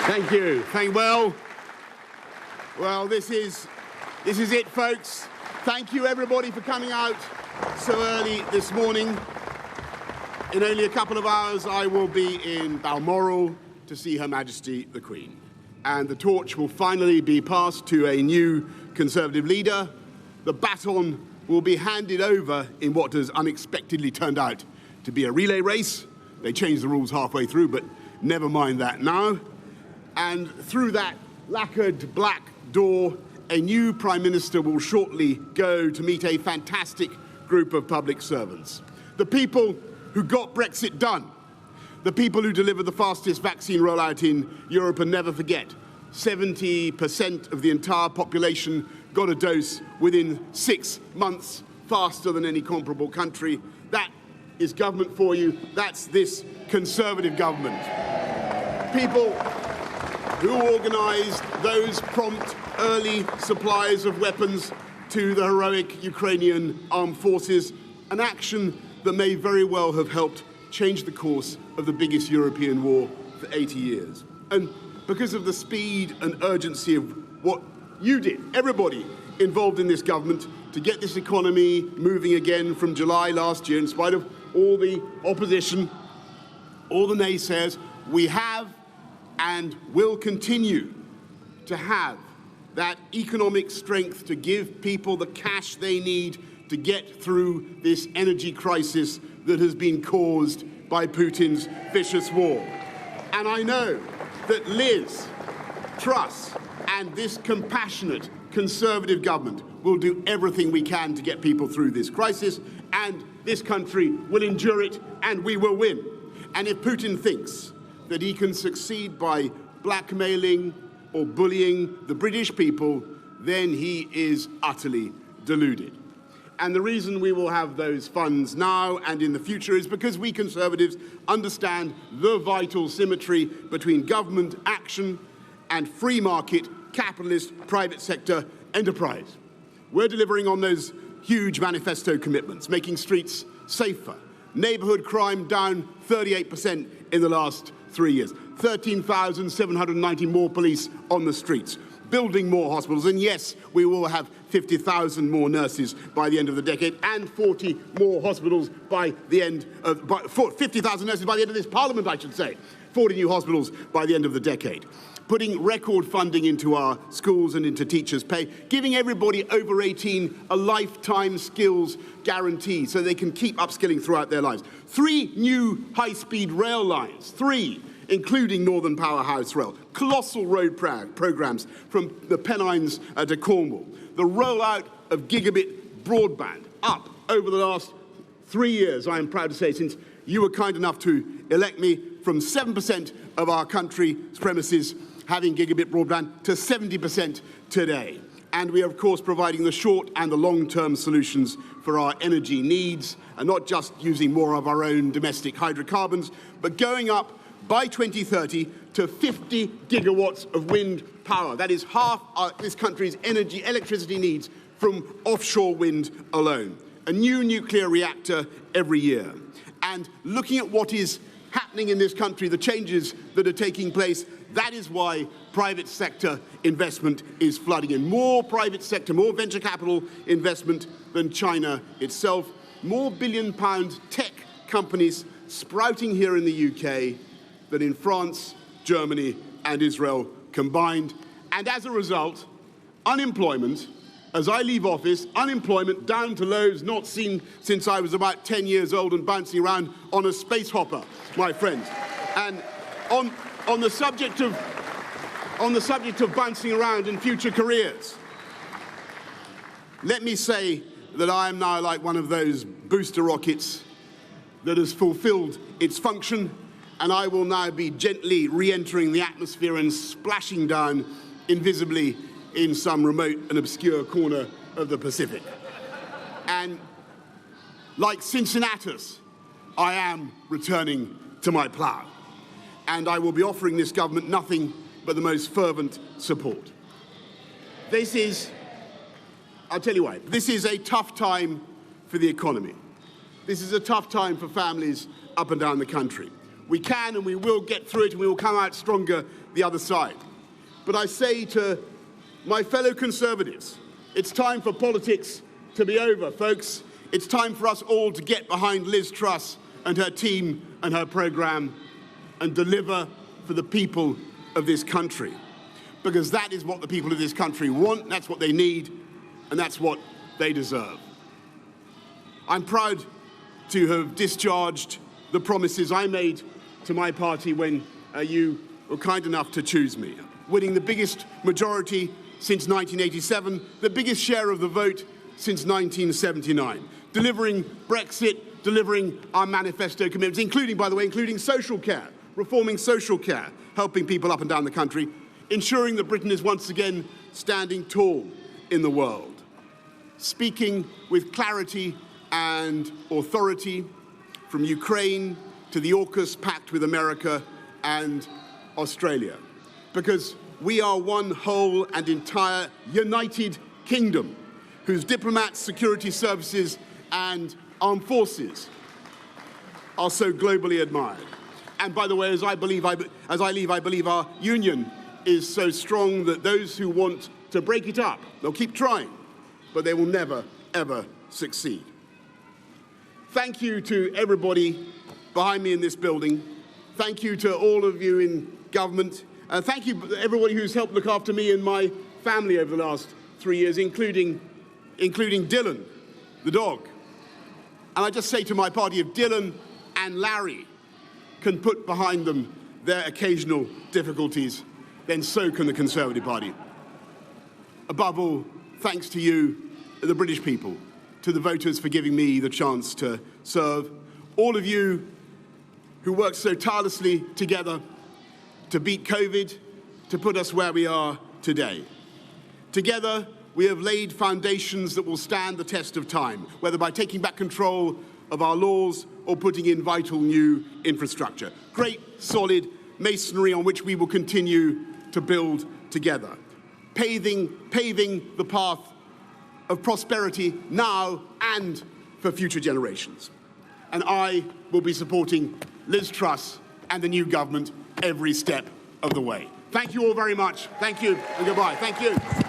Thank you. Well, this is it, folks. Thank you, everybody, for coming out so early this morning. In only a couple of hours, I will be in Balmoral to see Her Majesty the Queen. And the torch will finally be passed to a new Conservative leader. The baton will be handed over in what has unexpectedly turned out to be a relay race. They changed the rules halfway through, but never mind that now. And through that lacquered black door, a new Prime Minister will shortly go to meet a fantastic group of public servants. The people who got Brexit done, the people who delivered the fastest vaccine rollout in Europe, and never forget, 70% of the entire population got a dose within 6 months, faster than any comparable country. That is government for you. That's this Conservative government. People who organised those prompt early supplies of weapons to the heroic Ukrainian armed forces, an action that may very well have helped change the course of the biggest European war for 80 years. And because of the speed and urgency of what you did, everybody involved in this government, to get this economy moving again from July last year, in spite of all the opposition, all the naysayers, we have and will continue to have that economic strength to give people the cash they need to get through this energy crisis that has been caused by Putin's vicious war. And I know that Liz Truss and this compassionate Conservative government will do everything we can to get people through this crisis, and this country will endure it, and we will win. And if Putin thinks that he can succeed by blackmailing or bullying the British people, then he is utterly deluded. And the reason we will have those funds now and in the future is because we Conservatives understand the vital symmetry between government action and free market, capitalist, private sector enterprise. We're delivering on those huge manifesto commitments, making streets safer, neighbourhood crime down 38% in the last 3 years, 13,790 more police on the streets, building more hospitals, and yes, we will have 50,000 more nurses by the end of the decade, and 40 more hospitals by the end of 50,000 nurses by the end of this Parliament, I should say. 40 new hospitals by the end of the decade. Putting record funding into our schools and into teachers' pay, giving everybody over 18 a lifetime skills guarantee so they can keep upskilling throughout their lives. 3 new high-speed rail lines, 3, including Northern Powerhouse Rail, colossal road programmes from the Pennines to Cornwall, the rollout of gigabit broadband up over the last 3 years, I am proud to say, since you were kind enough to elect me, from 7% of our country's premises having gigabit broadband to 70% today. And we are, of course, providing the short and the long-term solutions for our energy needs, and not just using more of our own domestic hydrocarbons, but going up by 2030 to 50 gigawatts of wind power. That is half this country's electricity needs from offshore wind alone. A new nuclear reactor every year. And looking at what is happening in this country, the changes that are taking place, that is why private sector investment is flooding in. More private sector, more venture capital investment than China itself. More billion-pound tech companies sprouting here in the UK than in France, Germany and Israel combined. And as a result, unemployment, as I leave office, unemployment down to lows not seen since I was about 10 years old and bouncing around on a space hopper, my friends. And on the subject of bouncing around in future careers, let me say that I am now like one of those booster rockets that has fulfilled its function, and I will now be gently re-entering the atmosphere and splashing down invisibly in some remote and obscure corner of the Pacific. And like Cincinnatus, I am returning to my plough. And I will be offering this government nothing but the most fervent support. I'll tell you why, this is a tough time for the economy. This is a tough time for families up and down the country. We can and we will get through it, and we will come out stronger the other side. But I say to my fellow Conservatives, it's time for politics to be over, folks. It's time for us all to get behind Liz Truss and her team and her programme and deliver for the people of this country. Because that is what the people of this country want, that's what they need, and that's what they deserve. I'm proud to have discharged the promises I made to my party when you were kind enough to choose me. Winning the biggest majority since 1987, the biggest share of the vote since 1979. Delivering Brexit, delivering our manifesto commitments, including, by the way, including social care, reforming social care, helping people up and down the country, ensuring that Britain is once again standing tall in the world. Speaking with clarity and authority from Ukraine to the AUKUS pact with America and Australia. Because we are one whole and entire united kingdom whose diplomats, security services and armed forces are so globally admired. And by the way, as I leave, I believe our union is so strong that those who want to break it up, they'll keep trying, but they will never, ever succeed. Thank you to everybody behind me in this building. Thank you to all of you in government. Thank you to everybody who's helped look after me and my family over the last 3 years, including Dylan, the dog. And I just say to my party, if Dylan and Larry can put behind them their occasional difficulties, then so can the Conservative Party. Above all, thanks to you, the British people, to the voters for giving me the chance to serve, all of you who worked so tirelessly together to beat COVID, to put us where we are today. Together, we have laid foundations that will stand the test of time, whether by taking back control of our laws or putting in vital new infrastructure. Great, solid masonry on which we will continue to build together, paving the path of prosperity now and for future generations. And I will be supporting Liz Truss and the new government every step of the way. Thank you all very much. Thank you and goodbye. Thank you.